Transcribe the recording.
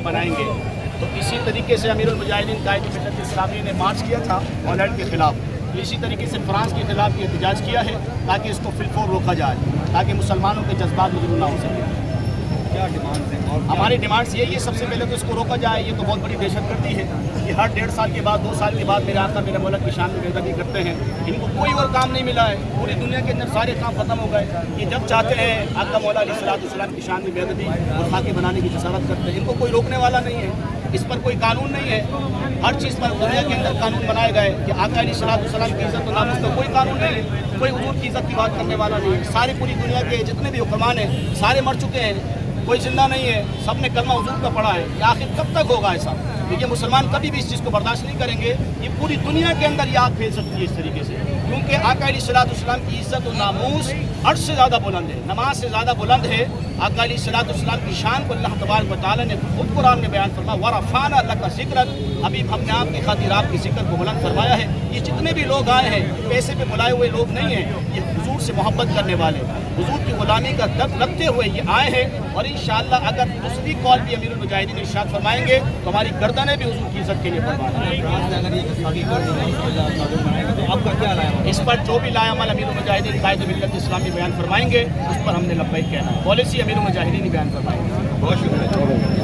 ہم بنائیں گے۔ تو اسی طریقے سے امیر المجاہدین قائد ملت اسلامی نے مارچ کیا تھا ہالینڈ کے خلاف، اسی طریقے سے فرانس کے خلاف یہ احتجاج کیا ہے تاکہ اس کو فی الفور روکا جائے، تاکہ مسلمانوں کے جذبات مجروح نہ ہو سکے۔ کیا ڈیمانڈ ہے؟ ہماری ڈیمانڈس یہی ہے، سب سے پہلے تو اس کو روکا جائے۔ یہ تو بہت بڑی دہشت گردی ہے کہ ہر 1.5 سال کے بعد 2 سال کے بعد میرے آقا میرے ملک کی شان میں بے ادبی کرتے ہیں۔ ان کو کوئی اور کام نہیں ملا ہے، پوری دنیا کے اندر سارے کام ختم ہو گئے۔ یہ جب چاہتے ہیں آقا مولا علیہ السلام کی شان میں بے ادبی اور خاکے بنانے کی جسارت کرتے ہیں۔ ان کو کوئی روکنے والا نہیں ہے، اس پر کوئی قانون نہیں ہے۔ ہر چیز پر دنیا کے اندر قانون بنائے گئے کہ آقا علیہ السلام کی عزت و ناموس کا کوئی قانون نہیں ہے، کوئی حضور کی عزت کی بات کرنے والا نہیں ہے۔ ساری پوری دنیا کے جتنے بھی حکمران ہیں سارے مر چکے ہیں، کوئی زندہ نہیں ہے، سب نے کلمہ حضور کا پڑھا ہے۔ یہ آخر کب تک ہوگا ایسا؟ یہ مسلمان کبھی بھی اس چیز کو برداشت نہیں کریں گے۔ یہ پوری دنیا کے اندر یہ آگ پھیل سکتی ہے اس طریقے سے، کیونکہ آقا علیہ السلام کی عزت و ناموس عرش سے زیادہ بلند ہے، نماز سے زیادہ بلند ہے۔ آقا علیہ السلام کی شان کو اللہ تبارک و تعالیٰ نے خود قرآن میں بیان فرمایا، وَرَفَعْنَا لَكَ ذِكْرَكَ، ابھی ہم نے آپ کی خاطر آپ کے ذکر کو بلند فرمایا ہے۔ یہ جتنے بھی لوگ آئے ہیں پیسے پہ بلائے ہوئے لوگ نہیں ہیں، یہ حضور سے محبت کرنے والے، حضور کی غلامی کا درد رکھتے ہوئے یہ آئے ہیں۔ اور انشاءاللہ اگر دوسری کال بھی امیر المجاہدین ارشاد فرمائیں گے تو ہماری گردنیں بھی حضور کی عزت کے لیے قربان ہیں۔ اگر یہ گستاخی کر دیں تو آپ کا کیا رائے ہے؟ اس پر جو بھی لائے عمل امیر المجاہدین قائد ملت اسلامی بیان فرمائیں گے، اس پر ہم نے لبیک کہنا ہے۔ پالیسی امیر المجاہدین ہی بیان فرمائیں گے۔ بہت شکریہ۔